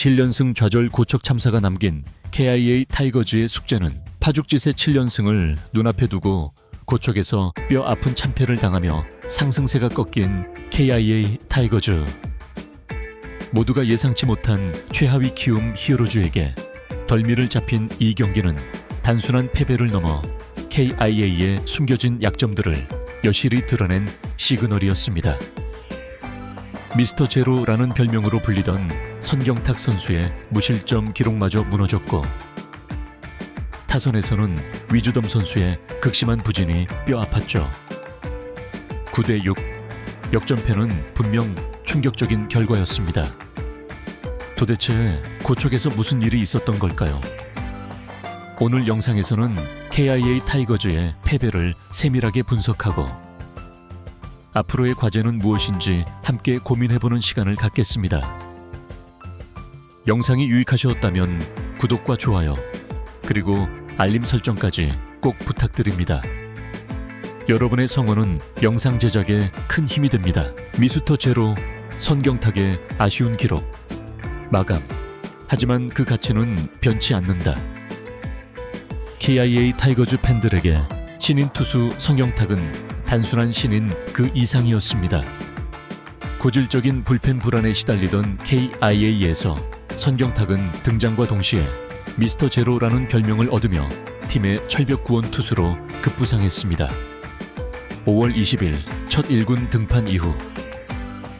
7연승 좌절 고척 참사가 남긴 KIA 타이거즈의 숙제는 파죽지세 7연승을 눈앞에 두고 고척에서 뼈 아픈 참패를 당하며 상승세가 꺾인 KIA 타이거즈. 모두가 예상치 못한 최하위 키움 히어로즈에게 덜미를 잡힌 이 경기는 단순한 패배를 넘어 KIA의 숨겨진 약점들을 여실히 드러낸 시그널이었습니다. 미스터 제로라는 별명으로 불리던 선경탁 선수의 무실점 기록마저 무너졌고, 타선에서는 위즈덤 선수의 극심한 부진이 뼈 아팠죠. 9대6 역전패는 분명 충격적인 결과였습니다. 도대체 고척에서 무슨 일이 있었던 걸까요? 오늘 영상에서는 KIA 타이거즈의 패배를 세밀하게 분석하고 앞으로의 과제는 무엇인지 함께 고민해보는 시간을 갖겠습니다. 영상이 유익하셨다면 구독과 좋아요, 그리고 알림 설정까지 꼭 부탁드립니다. 여러분의 성원은 영상 제작에 큰 힘이 됩니다. 미스터 제로 선경탁의 아쉬운 기록 마감. 하지만 그 가치는 변치 않는다. KIA 타이거즈 팬들에게 신인 투수 선경탁은 단순한 신인 그 이상이었습니다. 고질적인 불펜 불안에 시달리던 KIA에서 선경탁은 등장과 동시에 미스터 제로라는 별명을 얻으며 팀의 철벽 구원 투수로 급부상했습니다. 5월 20일 첫 1군 등판 이후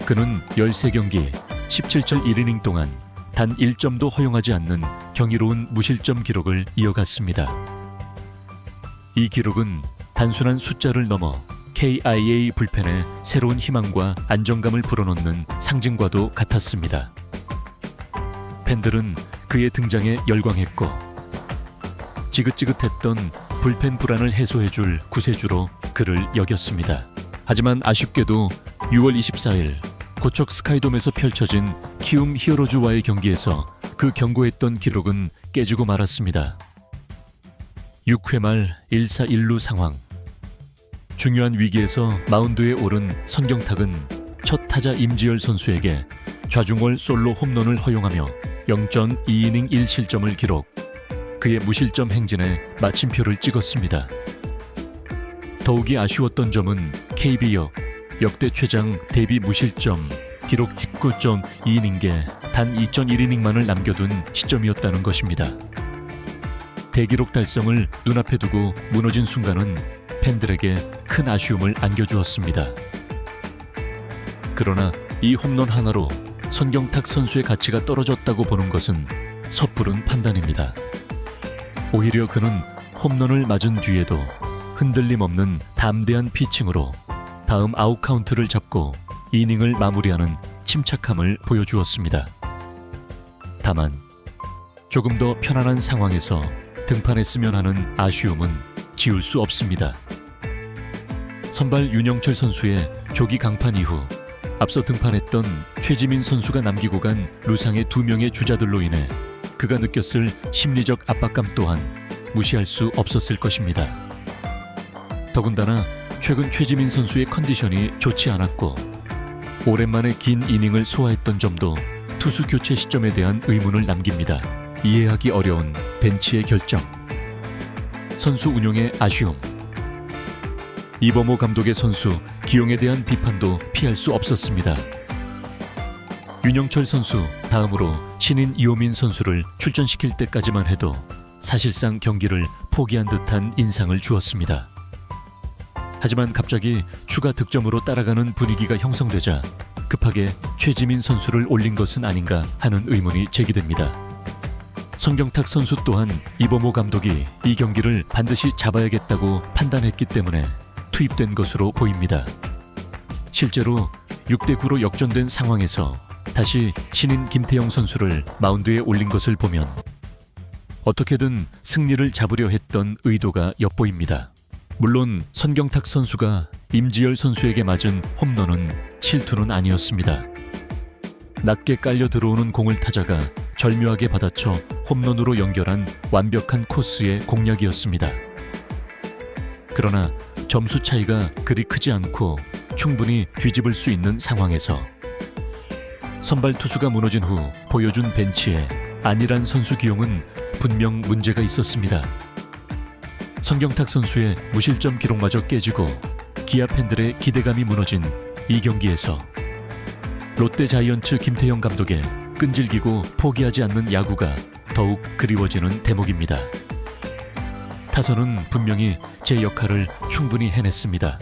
그는 13경기 17절 1이닝 동안 단 1점도 허용하지 않는 경이로운 무실점 기록을 이어갔습니다. 이 기록은 단순한 숫자를 넘어 KIA 불펜에 새로운 희망과 안정감을 불어넣는 상징과도 같았습니다. 팬들은 그의 등장에 열광했고 지긋지긋했던 불펜 불안을 해소해줄 구세주로 그를 여겼습니다. 하지만 아쉽게도 6월 24일 고척 스카이돔에서 펼쳐진 키움 히어로즈와의 경기에서 그 견고했던 기록은 깨지고 말았습니다. 6회 말 1사 1루 상황. 중요한 위기에서 마운드에 오른 선경탁은 첫 타자 임지열 선수에게 좌중월 솔로 홈런을 허용하며 0.2이닝 1실점을 기록. 그의 무실점 행진에 마침표를 찍었습니다. 더욱이 아쉬웠던 점은 KB역 역대 최장 데뷔 무실점 기록 19.2이닝에 단 2.1이닝만을 남겨둔 시점이었다는 것입니다. 대기록 달성을 눈앞에 두고 무너진 순간은 팬들에게 큰 아쉬움을 안겨주었습니다. 그러나 이 홈런 하나로 선경탁 선수의 가치가 떨어졌다고 보는 것은 섣부른 판단입니다. 오히려 그는 홈런을 맞은 뒤에도 흔들림 없는 담대한 피칭으로 다음 아웃 카운트를 잡고 이닝을 마무리하는 침착함을 보여주었습니다. 다만 조금 더 편안한 상황에서 등판했으면 하는 아쉬움은 지울 수 없습니다. 선발 윤영철 선수의 조기 강판 이후 앞서 등판했던 최지민 선수가 남기고 간 루상의 2명의 주자들로 인해 그가 느꼈을 심리적 압박감 또한 무시할 수 없었을 것입니다. 더군다나 최근 최지민 선수의 컨디션이 좋지 않았고 오랜만에 긴 이닝을 소화했던 점도 투수 교체 시점에 대한 의문을 남깁니다. 이해하기 어려운 벤치의 결정, 선수 운용의 아쉬움, 이범호 감독의 선수 기용에 대한 비판도 피할 수 없었습니다. 윤영철 선수 다음으로 신인 이호민 선수를 출전시킬 때까지만 해도 사실상 경기를 포기한 듯한 인상을 주었습니다. 하지만 갑자기 추가 득점으로 따라가는 분위기가 형성되자 급하게 최지민 선수를 올린 것은 아닌가 하는 의문이 제기됩니다. 선경탁 선수 또한 이범호 감독이 이 경기를 반드시 잡아야겠다고 판단했기 때문에 투입된 것으로 보입니다. 실제로 6대9로 역전된 상황에서 다시 신인 김태형 선수를 마운드에 올린 것을 보면 어떻게든 승리를 잡으려 했던 의도가 엿보입니다. 물론 선경탁 선수가 임지열 선수에게 맞은 홈런은 실투는 아니었습니다. 낮게 깔려 들어오는 공을 타자가 절묘하게 받아쳐 홈런으로 연결한 완벽한 코스의 공략이었습니다. 그러나 점수 차이가 그리 크지 않고 충분히 뒤집을 수 있는 상황에서 선발 투수가 무너진 후 보여준 벤치에 안일한 선수 기용은 분명 문제가 있었습니다. 성경탁 선수의 무실점 기록마저 깨지고 기아 팬들의 기대감이 무너진 이 경기에서 롯데 자이언츠 김태형 감독의 끈질기고 포기하지 않는 야구가 더욱 그리워지는 대목입니다. 타선은 분명히 제 역할을 충분히 해냈습니다.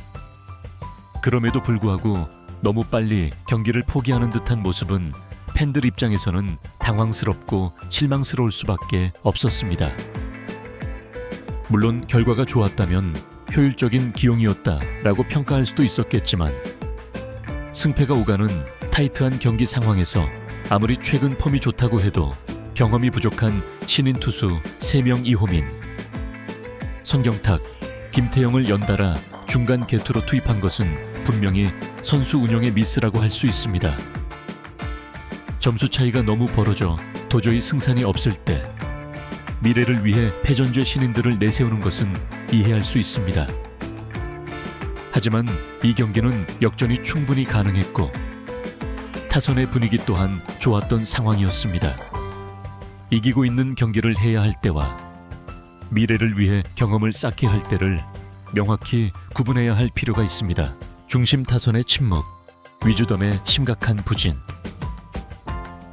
그럼에도 불구하고 너무 빨리 경기를 포기하는 듯한 모습은 팬들 입장에서는 당황스럽고 실망스러울 수밖에 없었습니다. 물론 결과가 좋았다면 효율적인 기용이었다라고 평가할 수도 있었겠지만 승패가 오가는 타이트한 경기 상황에서 아무리 최근 폼이 좋다고 해도 경험이 부족한 신인 투수 3명 이호민, 성경탁, 김태형을 연달아 중간 개투로 투입한 것은 분명히 선수 운영의 미스라고 할 수 있습니다. 점수 차이가 너무 벌어져 도저히 승산이 없을 때 미래를 위해 패전죄 신인들을 내세우는 것은 이해할 수 있습니다. 하지만 이 경기는 역전이 충분히 가능했고 타선의 분위기 또한 좋았던 상황이었습니다. 이기고 있는 경기를 해야 할 때와 미래를 위해 경험을 쌓게 할 때를 명확히 구분해야 할 필요가 있습니다. 중심 타선의 침묵, 위주덤의 심각한 부진.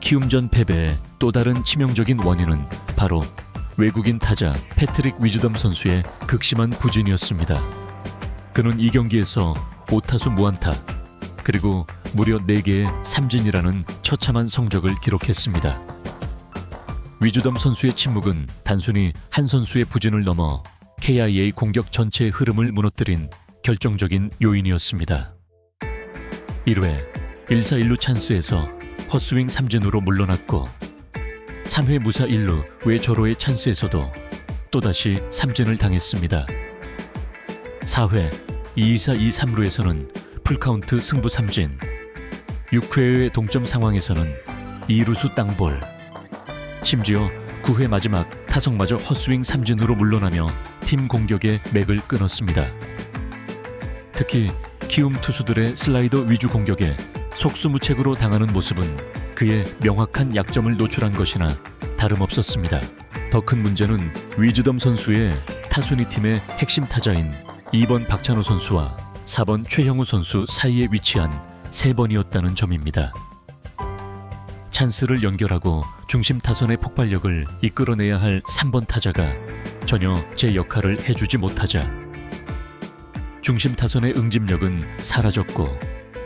키움전 패배의 또 다른 치명적인 원인은 바로 외국인 타자 패트릭 위즈덤 선수의 극심한 부진이었습니다. 그는 이 경기에서 5타수 무안타 그리고 무려 4개의 삼진이라는 처참한 성적을 기록했습니다. 위즈덤 선수의 침묵은 단순히 한 선수의 부진을 넘어 KIA 공격 전체의 흐름을 무너뜨린 결정적인 요인이었습니다. 1회 1사 1루 찬스에서 헛스윙 삼진으로 물러났고 3회 무사 1루 외저로의 찬스에서도 또다시 삼진을 당했습니다. 4회 2사 2, 3루에서는 풀카운트 승부 삼진, 6회의 동점 상황에서는 2루수 땅볼, 심지어 9회 마지막 타석마저 헛스윙 삼진으로 물러나며 팀 공격의 맥을 끊었습니다. 특히 키움 투수들의 슬라이더 위주 공격에 속수무책으로 당하는 모습은 그의 명확한 약점을 노출한 것이나 다름없었습니다. 더 큰 문제는 위즈덤 선수의 타순이 팀의 핵심 타자인 2번 박찬호 선수와 4번 최형우 선수 사이에 위치한 3번이었다는 점입니다. 찬스를 연결하고 중심 타선의 폭발력을 이끌어내야 할 3번 타자가 전혀 제 역할을 해주지 못하자 중심 타선의 응집력은 사라졌고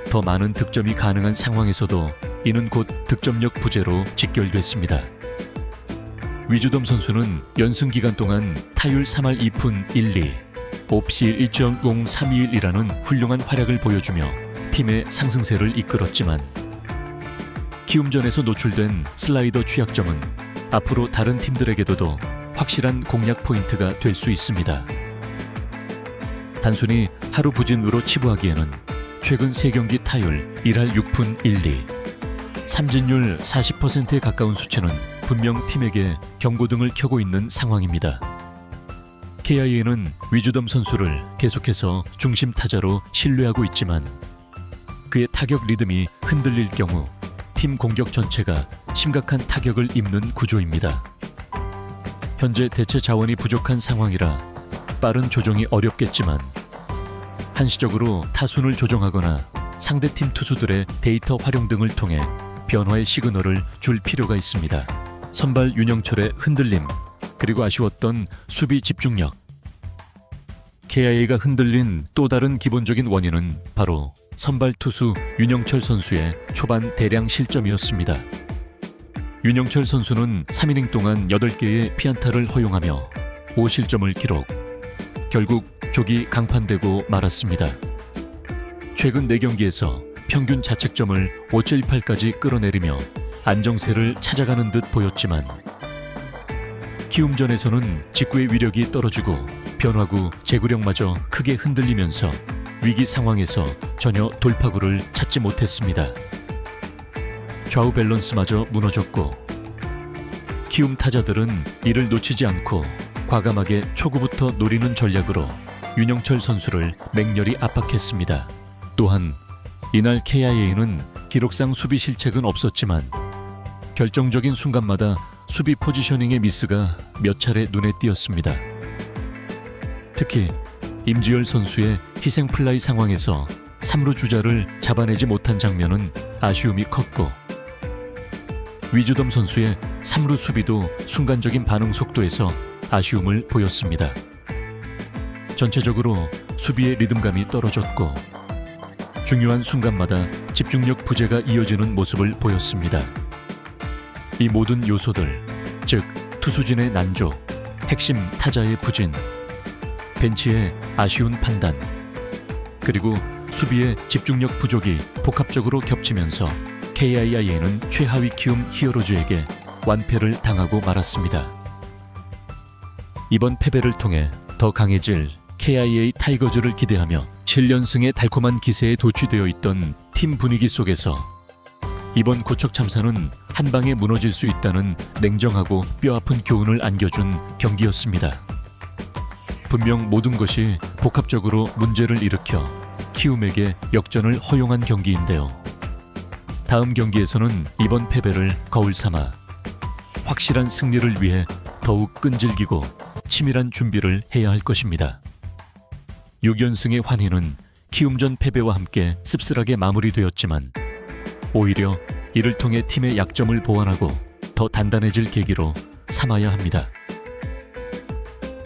더 많은 득점이 가능한 상황에서도 이는 곧 득점력 부재로 직결됐습니다. 위즈덤 선수는 연승 기간 동안 타율 3할 2푼 1리, 옵시 1.0321이라는 훌륭한 활약을 보여주며 팀의 상승세를 이끌었지만 키움전에서 노출된 슬라이더 취약점은 앞으로 다른 팀들에게도 확실한 공략 포인트가 될 수 있습니다. 단순히 하루 부진으로 치부하기에는 최근 3경기 타율 1할 6푼 1리, 삼진율 40%에 가까운 수치는 분명 팀에게 경고등을 켜고 있는 상황입니다. KIA는 위즈덤 선수를 계속해서 중심 타자로 신뢰하고 있지만 그의 타격 리듬이 흔들릴 경우 팀 공격 전체가 심각한 타격을 입는 구조입니다. 현재 대체 자원이 부족한 상황이라 빠른 조정이 어렵겠지만 한시적으로 타순을 조정하거나 상대팀 투수들의 데이터 활용 등을 통해 변화의 시그널을 줄 필요가 있습니다. 선발 윤영철의 흔들림, 그리고 아쉬웠던 수비 집중력. KIA가 흔들린 또 다른 기본적인 원인은 바로 선발 투수 윤영철 선수의 초반 대량 실점이었습니다. 윤영철 선수는 3이닝 동안 8개의 피안타를 허용하며 5실점을 기록. 결국 조기 강판되고 말았습니다. 최근 4경기에서 평균 자책점을 5.18까지 끌어내리며 안정세를 찾아가는 듯 보였지만 키움전에서는 직구의 위력이 떨어지고 변화구 제구력마저 크게 흔들리면서 위기 상황에서 전혀 돌파구를 찾지 못했습니다. 좌우 밸런스마저 무너졌고 키움 타자들은 이를 놓치지 않고 과감하게 초구부터 노리는 전략으로 윤영철 선수를 맹렬히 압박했습니다. 또한 이날 KIA는 기록상 수비 실책은 없었지만 결정적인 순간마다 수비 포지셔닝의 미스가 몇 차례 눈에 띄었습니다. 특히 임지열 선수의 희생 플라이 상황에서 3루 주자를 잡아내지 못한 장면은 아쉬움이 컸고, 위즈덤 선수의 3루 수비도 순간적인 반응 속도에서 아쉬움을 보였습니다. 전체적으로 수비의 리듬감이 떨어졌고 중요한 순간마다 집중력 부재가 이어지는 모습을 보였습니다. 이 모든 요소들, 즉 투수진의 난조, 핵심 타자의 부진, 벤치의 아쉬운 판단, 그리고 수비의 집중력 부족이 복합적으로 겹치면서 KIIA는 최하위 키움 히어로즈에게 완패를 당하고 말았습니다. 이번 패배를 통해 더 강해질 KIA 타이거즈를 기대하며 7연승의 달콤한 기세에 도취되어 있던 팀 분위기 속에서 이번 고척 참사는 한 방에 무너질 수 있다는 냉정하고 뼈아픈 교훈을 안겨준 경기였습니다. 분명 모든 것이 복합적으로 문제를 일으켜 키움에게 역전을 허용한 경기인데요. 다음 경기에서는 이번 패배를 거울 삼아 확실한 승리를 위해 더욱 끈질기고 치밀한 준비를 해야 할 것입니다. 6연승의 환희는 키움전 패배와 함께 씁쓸하게 마무리되었지만 오히려 이를 통해 팀의 약점을 보완하고 더 단단해질 계기로 삼아야 합니다.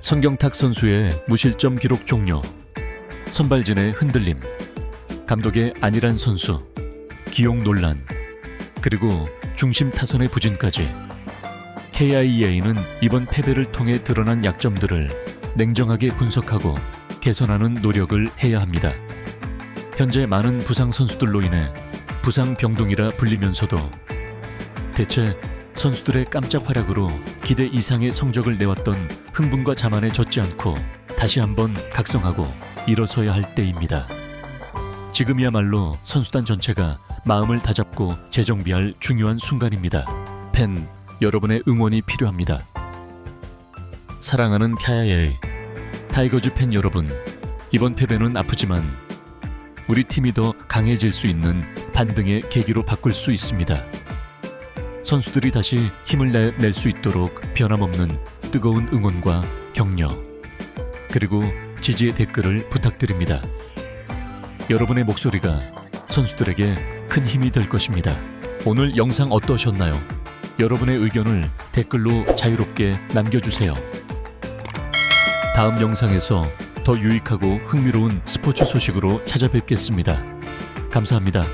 성경탁 선수의 무실점 기록 종료, 선발진의 흔들림, 감독의 안일한 선수, 기용 논란, 그리고 중심 타선의 부진까지 KIA는 이번 패배를 통해 드러난 약점들을 냉정하게 분석하고 개선하는 노력을 해야 합니다. 현재 많은 부상 선수들로 인해 부상 병동이라 불리면서도 대체 선수들의 깜짝 활약으로 기대 이상의 성적을 내왔던 흥분과 자만에 젖지 않고 다시 한번 각성하고 일어서야 할 때입니다. 지금이야말로 선수단 전체가 마음을 다잡고 재정비할 중요한 순간입니다. 팬 여러분의 응원이 필요합니다. 사랑하는 KIA 타이거즈 팬 여러분, 이번 패배는 아프지만 우리 팀이 더 강해질 수 있는 반등의 계기로 바꿀 수 있습니다. 선수들이 다시 힘을 낼 수 있도록 변함없는 뜨거운 응원과 격려, 그리고 지지의 댓글을 부탁드립니다. 여러분의 목소리가 선수들에게 큰 힘이 될 것입니다. 오늘 영상 어떠셨나요? 여러분의 의견을 댓글로 자유롭게 남겨주세요. 다음 영상에서 더 유익하고 흥미로운 스포츠 소식으로 찾아뵙겠습니다. 감사합니다.